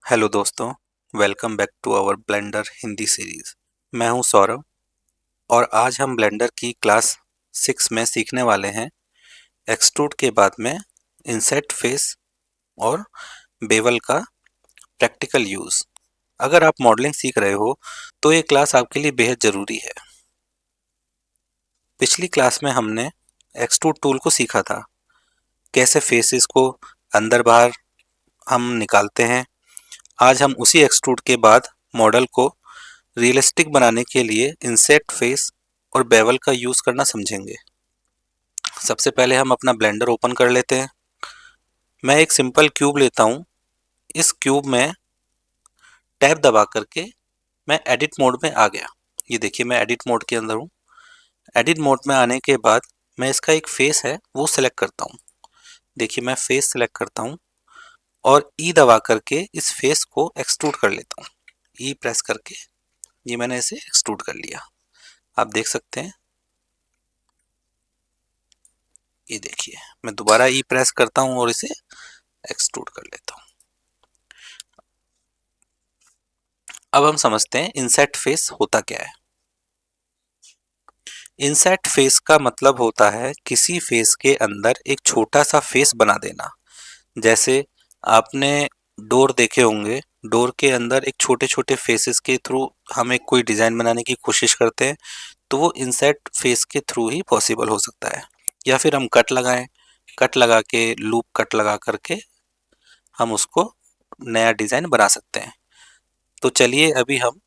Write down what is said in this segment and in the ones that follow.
Hello दोस्तों, welcome back to our Blender Hindi series. मैं हूं सौरभ और आज हम ब्लेंडर की क्लास 6 में सीखने वाले हैं एक्सट्रूड के बाद में इंसेट फेस और बेवल का प्रैक्टिकल यूज़। अगर आप मॉडलिंग सीख रहे हो तो ये क्लास आपके लिए बेहद ज़रूरी है। पिछली क्लास में हमने एक्सट्रूड टूल को सीखा था, कैसे फेसेस को अंदर बाहर हम निकालते हैं। आज हम उसी एक्सट्रूड के बाद मॉडल को रियलिस्टिक बनाने के लिए इंसेट फेस और बेवल का यूज़ करना समझेंगे। सबसे पहले हम अपना ब्लेंडर ओपन कर लेते हैं। मैं एक सिंपल क्यूब लेता हूँ। इस क्यूब में टैब दबा करके मैं एडिट मोड में आ गया। ये देखिए, मैं एडिट मोड के अंदर हूँ। एडिट मोड में आने के बाद मैं इसका एक फेस है वो सिलेक्ट करता हूँ। देखिए, मैं फेस सिलेक्ट करता हूँ और ई दबा करके इस फेस को एक्सट्रूड कर लेता हूँ। ई प्रेस करके ये मैंने इसे एक्सट्रूड कर लिया। आप देख सकते हैं। ये देखिए, मैं दोबारा ई प्रेस करता हूँ और इसे एक्सट्रूड कर लेता हूँ। अब हम समझते हैं इंसेट फेस होता क्या है। इंसेट फेस का मतलब होता है किसी फेस के अंदर एक छोटा सा फेस बना देना। जैसे आपने डोर देखे होंगे, डोर के अंदर एक छोटे छोटे फेसेस के थ्रू हम एक कोई डिज़ाइन बनाने की कोशिश करते हैं, तो वो इंसेट फेस के थ्रू ही पॉसिबल हो सकता है। या फिर हम कट लगाएं, कट लगा के लूप कट लगा करके हम उसको नया डिज़ाइन बना सकते हैं। तो चलिए अभी हम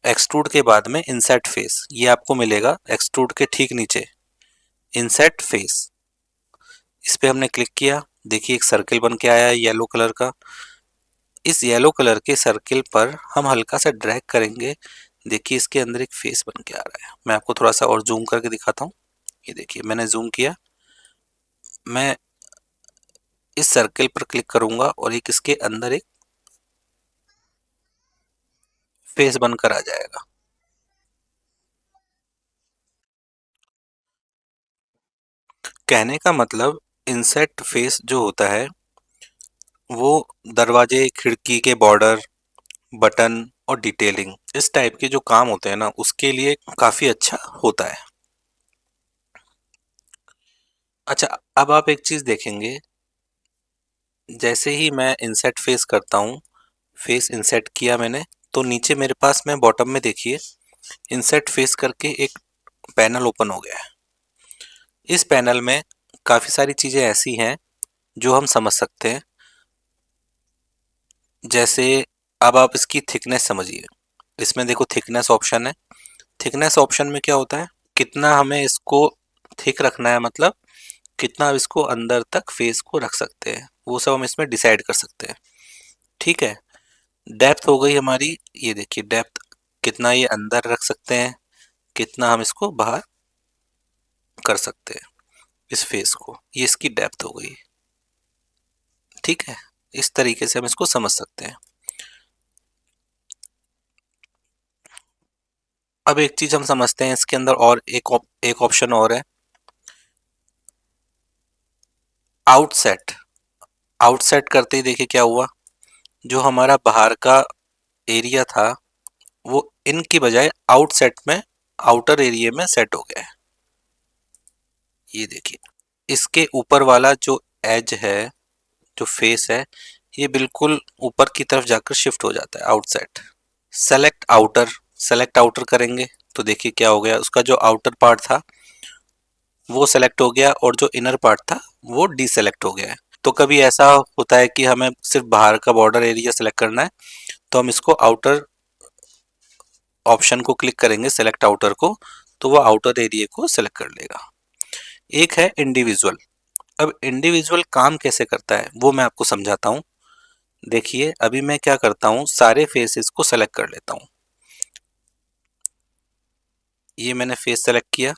एक्सट्रूड के बाद में इंसेट फेस, ये आपको मिलेगा एक्सट्रूड के ठीक नीचे, इंसेट फेस। इस पे हमने क्लिक किया। देखिए, एक सर्किल बन के आया है येलो कलर का। इस येलो कलर के सर्किल पर हम हल्का सा ड्रैग करेंगे। देखिए, इसके अंदर एक फेस बन के आ रहा है। मैं आपको थोड़ा सा और जूम करके दिखाता हूँ। ये देखिए, मैंने जूम किया। मैं इस सर्किल पर क्लिक करूंगा और एक इसके अंदर एक फेस बनकर आ जाएगा। कहने का मतलब इंसेट फेस जो होता है वो दरवाजे, खिड़की के बॉर्डर, बटन और डिटेलिंग, इस टाइप के जो काम होते हैं ना, उसके लिए काफ़ी अच्छा होता है। अच्छा, अब आप एक चीज़ देखेंगे। जैसे ही मैं इंसेट फेस करता हूँ, फेस इंसेट किया मैंने, तो नीचे मेरे पास में बॉटम में देखिए इंसेट फेस करके एक पैनल ओपन हो गया है। इस पैनल में काफ़ी सारी चीज़ें ऐसी हैं जो हम समझ सकते हैं। जैसे अब आप इसकी थिकनेस समझिए। इसमें देखो थिकनेस ऑप्शन है। थिकनेस ऑप्शन में क्या होता है, कितना हमें इसको थिक रखना है, मतलब कितना अब इसको अंदर तक फेस को रख सकते हैं, वो सब हम इसमें डिसाइड कर सकते हैं। ठीक है। डेप्थ हो गई हमारी। ये देखिए डेप्थ, कितना ये अंदर रख सकते हैं, कितना हम इसको बाहर कर सकते हैं इस फेस को। ये इसकी डेप्थ हो गई। ठीक है। इस तरीके से हम इसको समझ सकते हैं। अब एक चीज हम समझते हैं इसके अंदर, और एक ऑप्शन और है, आउटसेट। आउटसेट करते ही देखिए क्या हुआ, जो हमारा बाहर का एरिया था वो इन की बजाय आउटसेट में, आउटर एरिया में सेट हो गया है। ये देखिए, इसके ऊपर वाला जो एज है, जो फेस है, ये बिल्कुल ऊपर की तरफ जाकर शिफ्ट हो जाता है, outset. Select outer, select outer करेंगे तो देखिए क्या हो गया, उसका जो आउटर पार्ट था वो सेलेक्ट हो गया और जो इनर पार्ट था वो डीसेलेक्ट हो गया है। तो कभी ऐसा होता है कि हमें सिर्फ बाहर का बॉर्डर एरिया सेलेक्ट करना है, तो हम इसको आउटर ऑप्शन को क्लिक करेंगे, सेलेक्ट आउटर को, तो वो आउटर एरिया को सेलेक्ट कर लेगा। एक है इंडिविजुअल। अब इंडिविजुअल काम कैसे करता है वो मैं आपको समझाता हूँ। देखिए, अभी मैं क्या करता हूँ, सारे फेसेस को सेलेक्ट कर लेता हूँ। ये मैंने फेस सेलेक्ट किया।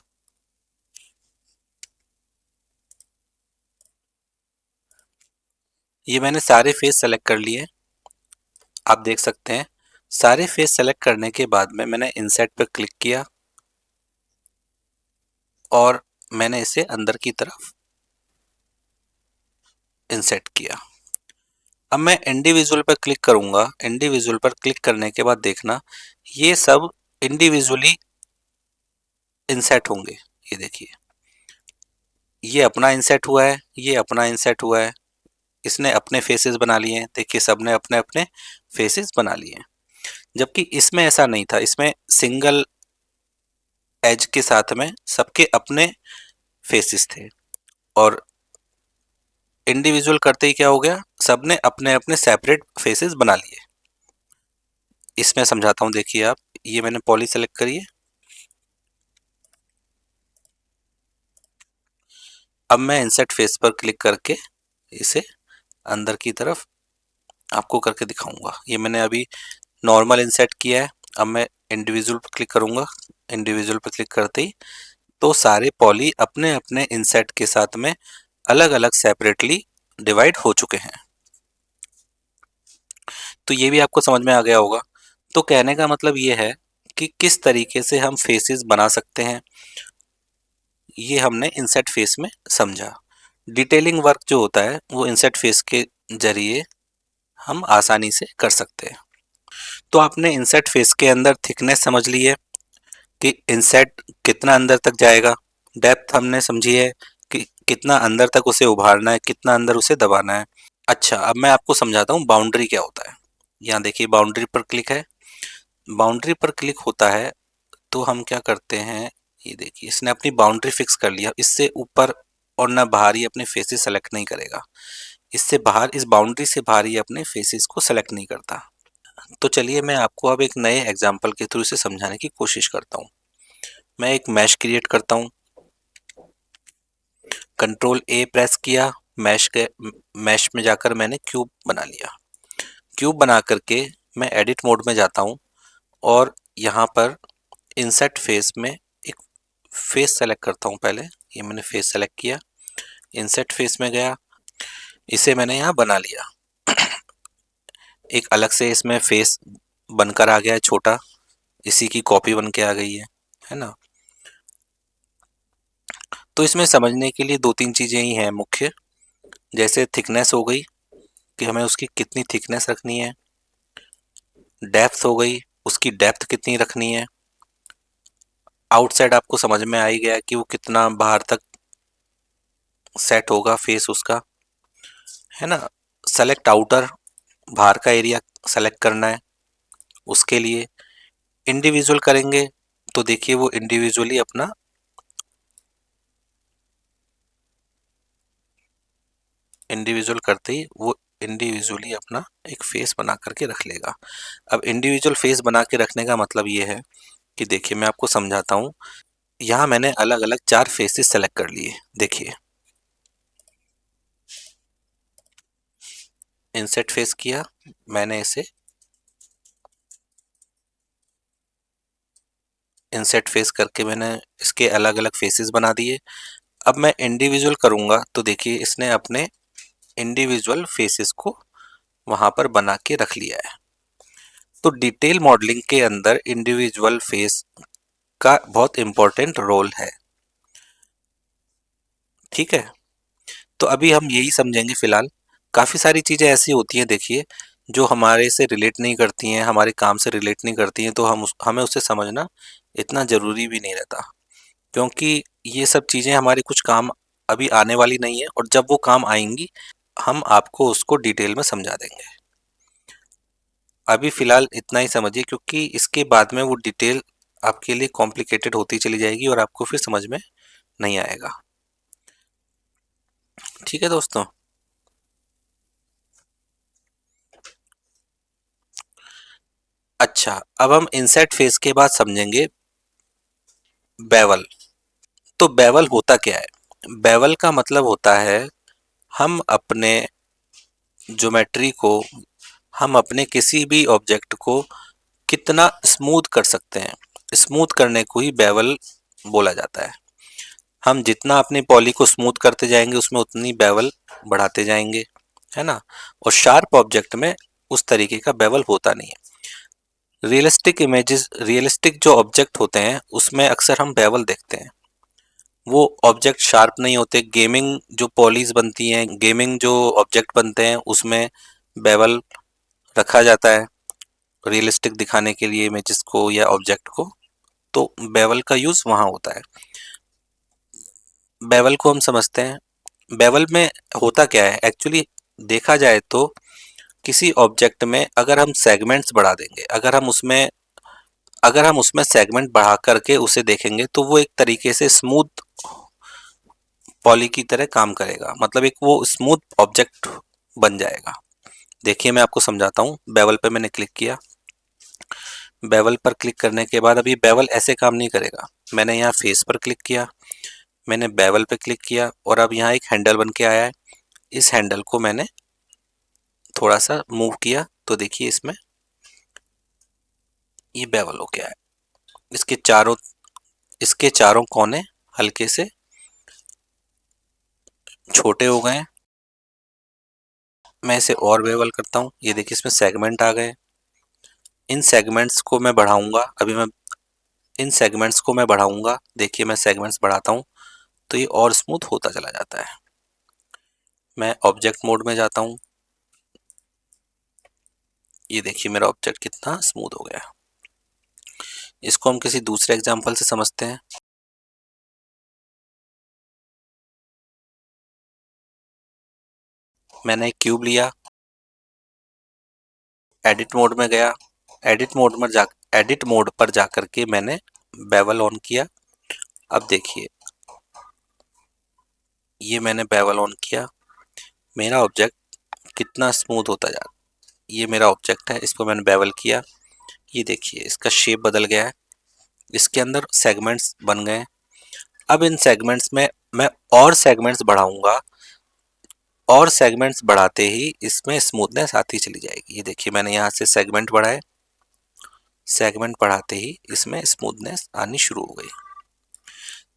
ये मैंने सारे फेस सेलेक्ट कर लिए। आप देख सकते हैं, सारे फेस सेलेक्ट करने के बाद में मैंने इंसर्ट पर क्लिक किया और मैंने इसे अंदर की तरफ इंसर्ट किया। अब मैं इंडिविजुअल पर क्लिक करूंगा। इंडिविजुअल पर क्लिक करने के बाद देखना ये सब इंडिविजुअली इंसेट होंगे। ये देखिए, ये अपना इंसेट हुआ है, ये अपना इंसेट हुआ है, इसने अपने फेसेस बना लिए हैं। देखिए सबने अपने अपने फेसेस बना लिए हैं, जबकि इसमें ऐसा नहीं था। इसमें सिंगल एज के साथ में सबके अपने फेसेस थे, और इंडिविजुअल करते ही क्या हो गया, सबने अपने अपने सेपरेट फेसेस बना लिए। इसमें समझाता हूँ, देखिए आप, ये मैंने पॉली सेलेक्ट करी है। अब मैं इंसर्ट फेस पर क्लिक करके इसे अंदर की तरफ आपको करके दिखाऊंगा। ये मैंने अभी नॉर्मल इंसर्ट किया है। अब मैं इंडिविजुअल पर क्लिक करूंगा। इंडिविजुअल पर क्लिक करते ही तो सारे पॉली अपने अपने इंसर्ट के साथ में अलग अलग सेपरेटली डिवाइड हो चुके हैं। तो ये भी आपको समझ में आ गया होगा। तो कहने का मतलब ये है कि किस तरीके से हम फेसेस बना सकते हैं, ये हमने इंसर्ट फेस में समझा। डिटेलिंग वर्क जो होता है वो इंसर्ट फेस के जरिए हम आसानी से कर सकते हैं। तो आपने इंसर्ट फेस के अंदर थिकनेस समझ ली है कि इंसर्ट कितना अंदर तक जाएगा। डेप्थ हमने समझी है कि कितना अंदर तक उसे उभारना है, कितना अंदर उसे दबाना है। अच्छा, अब मैं आपको समझाता हूँ बाउंड्री क्या होता है। यहाँ देखिए बाउंड्री पर क्लिक है। बाउंड्री पर क्लिक होता है तो हम क्या करते हैं, ये देखिए इसने अपनी बाउंड्री फिक्स कर लिया। इससे ऊपर और ना बाहर ही अपने फेसेस सेलेक्ट नहीं करेगा। इससे बाहर, इस बाउंड्री से बाहर ही अपने फेसेस को सेलेक्ट नहीं करता। तो चलिए मैं आपको अब एक नए एग्जाम्पल के थ्रू इसे समझाने की कोशिश करता हूँ। मैं एक मैश क्रिएट करता हूँ। कंट्रोल ए प्रेस किया, मैश में जाकर मैंने क्यूब बना लिया। क्यूब बना करके मैं एडिट मोड में जाता हूँ और यहाँ पर इंसर्ट फेस में एक फेस सेलेक्ट करता हूँ। पहले ये मैंने फेस सेलेक्ट किया, इंसर्ट फेस में गया, इसे मैंने यहाँ बना लिया। एक अलग से इसमें फेस बनकर आ गया है छोटा, इसी की कॉपी बन के आ गई है ना। तो इसमें समझने के लिए दो तीन चीज़ें ही हैं मुख्य, जैसे थिकनेस हो गई कि हमें उसकी कितनी थिकनेस रखनी है, डेप्थ हो गई उसकी डेप्थ कितनी रखनी है, आउटसाइड आपको समझ में आ ही गया कि वो कितना बाहर तक सेट होगा फेस उसका, है ना। सेलेक्ट आउटर, बाहर का एरिया सेलेक्ट करना है, उसके लिए इंडिविजुअल करेंगे तो देखिए वो इंडिविजुअली अपना इंडिविजुअल करते ही वो इंडिविजुअली अपना एक फेस बना करके रख लेगा। अब इंडिविजुअल फेस बना के रखने का मतलब ये है कि देखिए मैं आपको समझाता हूँ। यहाँ मैंने अलग अलग 4 फेसेस सेलेक्ट कर लिए। देखिए इंसर्ट फेस किया मैंने, इसे इंसर्ट फेस करके मैंने इसके अलग अलग फेसेस बना दिए। अब मैं इंडिविजुअल करूँगा तो देखिए इसने अपने इंडिविजुअल फेसेस को वहाँ पर बना के रख लिया है। तो डिटेल मॉडलिंग के अंदर इंडिविजुअल फेस का बहुत इंपॉर्टेंट रोल है। ठीक है, तो अभी हम यही समझेंगे फिलहाल। काफ़ी सारी चीज़ें ऐसी होती हैं देखिए जो हमारे से रिलेट नहीं करती हैं, हमारे काम से रिलेट नहीं करती हैं, तो हमें उसे समझना इतना ज़रूरी भी नहीं रहता, क्योंकि ये सब चीज़ें हमारे कुछ काम अभी आने वाली नहीं है, और जब वो काम आएंगी हम आपको उसको डिटेल में समझा देंगे। अभी फ़िलहाल इतना ही समझिए, क्योंकि इसके बाद में वो डिटेल आपके लिए कॉम्प्लिकेटेड होती चली जाएगी और आपको फिर समझ में नहीं आएगा। ठीक है दोस्तों। अच्छा, अब हम इंसेट फेस के बाद समझेंगे बेवल। तो बेवल होता क्या है? बेवल का मतलब होता है हम अपने ज्योमेट्री को, हम अपने किसी भी ऑब्जेक्ट को कितना स्मूथ कर सकते हैं, स्मूथ करने को ही बेवल बोला जाता है। हम जितना अपनी पॉली को स्मूथ करते जाएंगे उसमें उतनी बेवल बढ़ाते जाएंगे, है ना। और शार्प ऑब्जेक्ट में उस तरीके का बेवल होता नहीं है। रियलिस्टिक इमेजेस, रियलिस्टिक जो ऑब्जेक्ट होते हैं उसमें अक्सर हम बेवल देखते हैं। वो ऑब्जेक्ट शार्प नहीं होते। गेमिंग जो पॉलीज बनती हैं, गेमिंग जो ऑब्जेक्ट बनते हैं उसमें बेवल रखा जाता है रियलिस्टिक दिखाने के लिए इमेजेस को या ऑब्जेक्ट को, तो बेवल का यूज वहां होता है। बेवल को हम समझते हैं। बेवल में होता क्या है एक्चुअली, देखा जाए तो किसी ऑब्जेक्ट में अगर हम सेगमेंट्स बढ़ा देंगे, अगर हम उसमें सेगमेंट बढ़ा करके उसे देखेंगे तो वो एक तरीके से स्मूथ पॉली की तरह काम करेगा, मतलब एक वो स्मूथ ऑब्जेक्ट बन जाएगा। देखिए मैं आपको समझाता हूँ। बेवल पे मैंने क्लिक किया। बेवल पर क्लिक करने के बाद अब ये बेवल ऐसे काम नहीं करेगा। मैंने यहाँ फेस पर क्लिक किया, मैंने बेवल पे क्लिक किया और अब यहाँ एक हैंडल बन के आया है। इस हैंडल को मैंने थोड़ा सा मूव किया तो देखिए इसमें ये बेवल हो गया है। इसके चारों इसके चारों कोने हल्के से छोटे हो गए हैं। मैं इसे और बेवल करता हूँ। ये देखिए इसमें सेगमेंट आ गए। इन सेगमेंट्स को मैं बढ़ाऊंगा। मैं इन सेगमेंट्स को मैं बढ़ाऊंगा। देखिए मैं सेगमेंट्स बढ़ाता हूँ तो ये और स्मूथ होता चला जाता है। मैं ऑब्जेक्ट मोड में जाता हूँ। ये देखिए मेरा ऑब्जेक्ट कितना स्मूथ हो गया। इसको हम किसी दूसरे एग्जांपल से समझते हैं। मैंने एक क्यूब लिया, एडिट मोड में गया, एडिट मोड पर जाकर के मैंने बेवल ऑन किया। अब देखिए ये मैंने बेवल ऑन किया, मेरा ऑब्जेक्ट कितना स्मूथ होता जा रहा है। ये मेरा ऑब्जेक्ट है, इसको मैंने बेवल किया। ये देखिए इसका शेप बदल गया है, इसके अंदर सेगमेंट्स बन गए। अब इन सेगमेंट्स में मैं और सेगमेंट्स बढ़ाऊंगा और सेगमेंट्स बढ़ाते ही इसमें स्मूथनेस आती चली जाएगी। ये देखिए मैंने यहाँ से सेगमेंट बढ़ाए, सेगमेंट बढ़ाते ही इसमें स्मूथनेस आनी शुरू हो गई।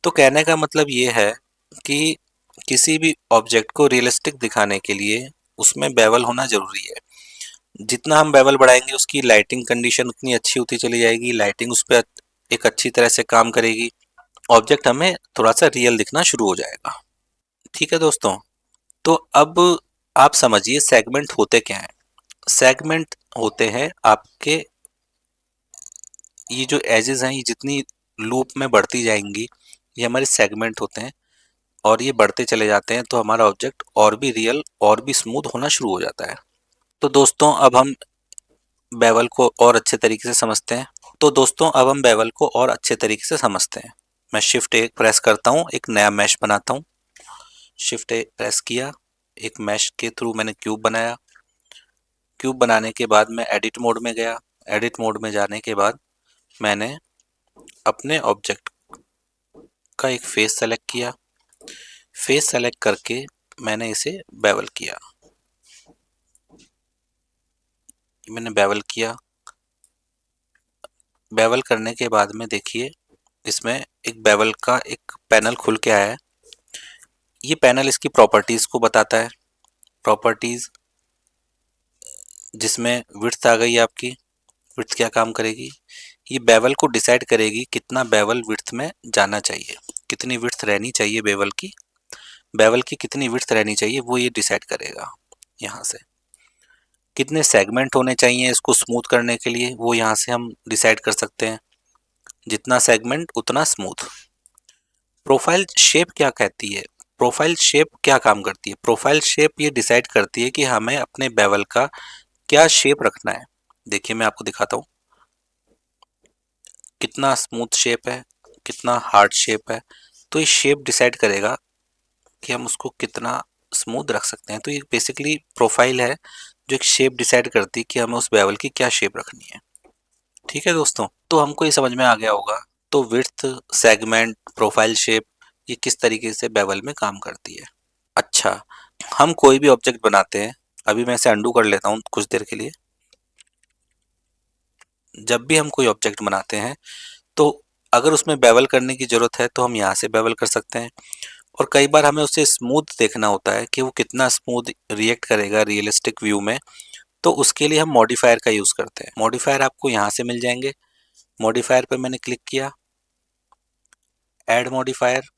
तो कहने का मतलब ये है कि किसी भी ऑब्जेक्ट को रियलिस्टिक दिखाने के लिए उसमें बेवल होना जरूरी है। जितना हम बेवल बढ़ाएंगे उसकी लाइटिंग कंडीशन उतनी अच्छी होती चली जाएगी, लाइटिंग उस पर एक अच्छी तरह से काम करेगी, ऑब्जेक्ट हमें थोड़ा सा रियल दिखना शुरू हो जाएगा। ठीक है दोस्तों, तो अब आप समझिए सेगमेंट होते क्या हैं। सेगमेंट होते हैं आपके, ये जो एजेस हैं ये जितनी लूप में बढ़ती जाएंगी ये हमारे सेगमेंट होते हैं, और ये बढ़ते चले जाते हैं तो हमारा ऑब्जेक्ट और भी रियल और भी स्मूथ होना शुरू हो जाता है। तो दोस्तों अब हम बेवल को और अच्छे तरीके से समझते हैं। मैं शिफ्ट ए प्रेस करता हूँ, एक नया मैश बनाता हूँ। शिफ्ट ए प्रेस किया, एक मैश के थ्रू मैंने क्यूब बनाया। क्यूब बनाने के बाद मैं एडिट मोड में गया। एडिट मोड में जाने के बाद मैंने अपने ऑब्जेक्ट का एक फेस सेलेक्ट किया। फेस सेलेक्ट करके मैंने इसे बेवल किया। मैंने बेवल किया। बेवल करने के बाद में देखिए इसमें एक बेवल का एक पैनल खुल के आया है। ये पैनल इसकी प्रॉपर्टीज को बताता है। प्रॉपर्टीज जिसमें विड्थ आ गई आपकी। विड्थ क्या काम करेगी, ये बेवल को डिसाइड करेगी कितना बेवल विड्थ में जाना चाहिए, कितनी विड्थ रहनी चाहिए बेवल की कितनी विड्थ रहनी चाहिए वो ये डिसाइड करेगा। यहाँ से कितने सेगमेंट होने चाहिए इसको स्मूथ करने के लिए वो यहाँ से हम डिसाइड कर सकते हैं। जितना सेगमेंट उतना स्मूथ। प्रोफाइल शेप क्या कहती है, प्रोफाइल शेप क्या काम करती है, प्रोफाइल शेप ये डिसाइड करती है कि हमें अपने बेवल का क्या शेप रखना है। देखिए मैं आपको दिखाता हूँ कितना स्मूथ शेप है, कितना हार्ड शेप है। तो ये शेप डिसाइड करेगा कि हम उसको कितना स्मूथ रख सकते हैं। तो ये बेसिकली प्रोफाइल है जो एक शेप डिसाइड करती है कि हमें उस बेवल की क्या शेप रखनी है। ठीक है दोस्तों, तो हमको ये समझ में आ गया होगा। तो विड्थ, सेगमेंट, प्रोफाइल शेप ये किस तरीके से बेवल में काम करती है। अच्छा, हम कोई भी ऑब्जेक्ट बनाते हैं, अभी मैं इसे अंडू कर लेता हूँ कुछ देर के लिए। जब भी हम कोई ऑब्जेक्ट बनाते हैं तो अगर उसमें बेवल करने की जरूरत है तो हम यहाँ से बेवल कर सकते हैं, और कई बार हमें उसे स्मूथ देखना होता है कि वो कितना स्मूथ रिएक्ट करेगा रियलिस्टिक व्यू में। तो उसके लिए हम मॉडिफायर का यूज़ करते हैं। मॉडिफायर आपको यहाँ से मिल जाएंगे। मॉडिफायर पे मैंने क्लिक किया, ऐड मॉडिफायर।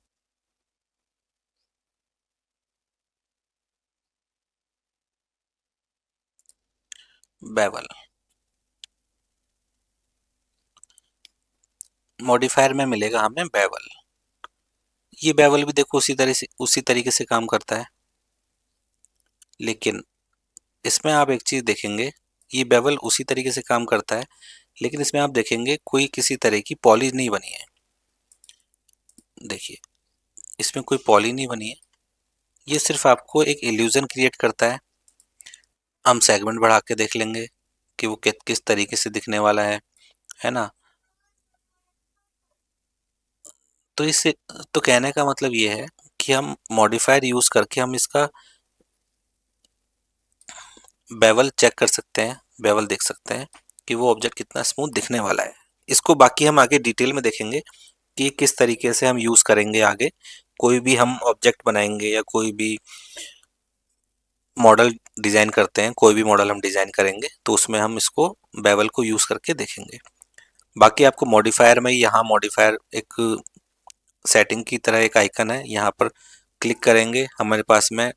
बेवल। मॉडिफायर में मिलेगा हमें बेवल। ये बेवल भी देखो उसी तरीके से काम करता है, लेकिन इसमें आप एक चीज देखेंगे, ये बेवल उसी तरीके से काम करता है, लेकिन इसमें आप देखेंगे कोई किसी तरह की पॉली नहीं बनी है। देखिए, इसमें कोई पॉली नहीं बनी है, ये सिर्फ आपको एक इल्यूजन क्रिएट करता है। हम सेगमेंट बढ़ा के देख लेंगे कि वो किस तरीके से दिखने वाला है ना। तो इससे, तो कहने का मतलब ये है कि हम मॉडिफायर यूज करके हम इसका बेवल चेक कर सकते हैं, बेवल देख सकते हैं कि वो ऑब्जेक्ट कितना स्मूथ दिखने वाला है। इसको बाकी हम आगे डिटेल में देखेंगे कि किस तरीके से हम यूज करेंगे आगे। कोई भी हम ऑब्जेक्ट बनाएंगे या कोई भी मॉडल डिजाइन करते हैं, कोई भी मॉडल हम डिजाइन करेंगे तो उसमें हम इसको बेवल को यूज करके देखेंगे। बाकी आपको मॉडिफायर में, यहाँ मॉडिफायर एक सेटिंग की तरह एक आइकन है, यहाँ पर क्लिक करेंगे, हमारे पास में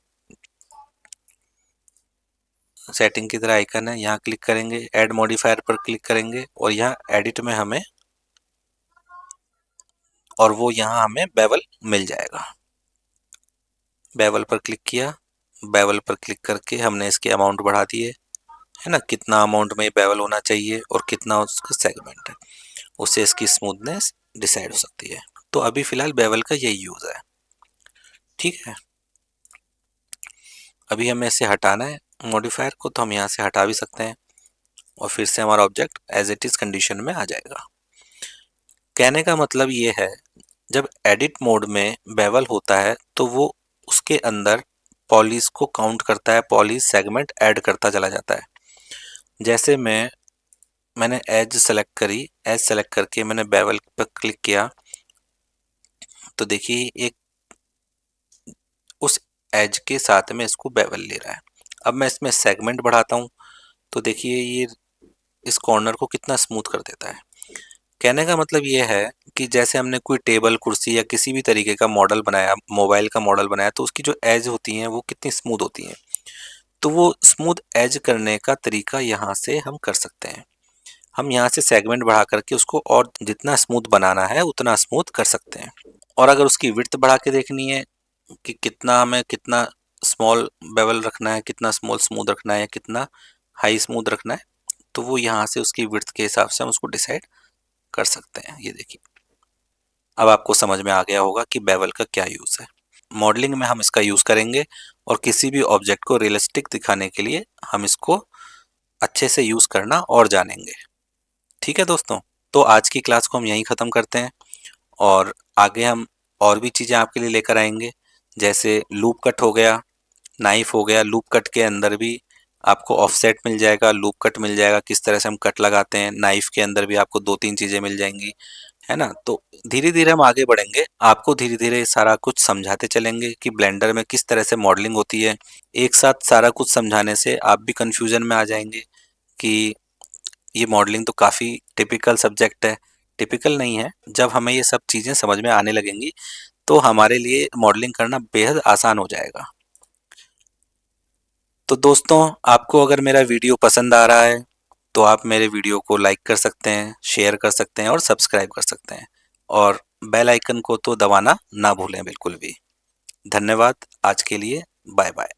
सेटिंग की तरह आइकन है, यहाँ क्लिक करेंगे, ऐड मॉडिफायर पर क्लिक करेंगे और यहाँ एडिट में हमें, और वो यहाँ हमें बेवल मिल जाएगा। बेवल पर क्लिक किया, बेवल पर क्लिक करके हमने इसके अमाउंट बढ़ा दिए, है ना, कितना अमाउंट में बेवल होना चाहिए और कितना उसका सेगमेंट है, उससे इसकी स्मूथनेस डिसाइड हो सकती है। तो अभी फिलहाल बेवल का यही यूज है, ठीक है। अभी हमें इसे हटाना है मॉडिफायर को, तो हम यहाँ से हटा भी सकते हैं और फिर से हमारा object as it is condition में आ जाएगा। कहने का मतलब ये है, जब एडिट मोड में बेवल होता है तो वो उसके अंदर पॉलीज को काउंट करता है, पॉलीज सेगमेंट ऐड करता चला जाता है। जैसे मैंने एज सेलेक्ट करी, एज सेलेक्ट करके मैंने बेवल पर क्लिक किया, तो देखिए एक उस एज के साथ में इसको बेवल ले रहा है। अब मैं इसमें सेगमेंट बढ़ाता हूँ, तो देखिए ये इस कॉर्नर को कितना स्मूथ कर देता है। कहने का मतलब ये है कि जैसे हमने कोई टेबल, कुर्सी या किसी भी तरीके का मॉडल बनाया, मोबाइल का मॉडल बनाया, तो उसकी जो एज होती हैं वो कितनी स्मूथ होती हैं। तो वो स्मूथ एज करने का तरीका यहाँ से हम कर सकते हैं। हम यहाँ से सेगमेंट बढ़ा करके उसको और जितना स्मूथ बनाना है उतना स्मूथ कर सकते हैं। और अगर उसकी विड्थ बढ़ा के देखनी है कि कितना हमें, कितना स्मॉल बेवल रखना है, कितना स्मॉल स्मूथ रखना है, कितना हाई स्मूथ रखना है, तो वो यहाँ से उसकी विड्थ के हिसाब से हम उसको डिसाइड कर सकते हैं। ये देखिए, अब आपको समझ में आ गया होगा कि बेवल का क्या यूज़ है। मॉडलिंग में हम इसका यूज़ करेंगे और किसी भी ऑब्जेक्ट को रियलिस्टिक दिखाने के लिए हम इसको अच्छे से यूज़ करना और जानेंगे। ठीक है दोस्तों, तो आज की क्लास को हम यहीं ख़त्म करते हैं और आगे हम और भी चीज़ें आपके लिए लेकर आएंगे, जैसे लूप कट हो गया, नाइफ हो गया। लूप कट के अंदर भी आपको ऑफसेट मिल जाएगा, लूप कट मिल जाएगा, किस तरह से हम कट लगाते हैं। नाइफ के अंदर भी आपको दो तीन चीज़ें मिल जाएंगी, है ना। तो धीरे धीरे हम आगे बढ़ेंगे, आपको धीरे धीरे सारा कुछ समझाते चलेंगे कि ब्लेंडर में किस तरह से मॉडलिंग होती है। एक साथ सारा कुछ समझाने से आप भी कंफ्यूजन में आ जाएंगे कि ये मॉडलिंग तो काफ़ी टिपिकल सब्जेक्ट है। टिपिकल नहीं है, जब हमें ये सब चीज़ें समझ में आने लगेंगी तो हमारे लिए मॉडलिंग करना बेहद आसान हो जाएगा। तो दोस्तों, आपको अगर मेरा वीडियो पसंद आ रहा है तो आप मेरे वीडियो को लाइक कर सकते हैं, शेयर कर सकते हैं और सब्सक्राइब कर सकते हैं, और बेल आइकन को तो दबाना ना भूलें बिल्कुल भी। धन्यवाद आज के लिए, बाय बाय।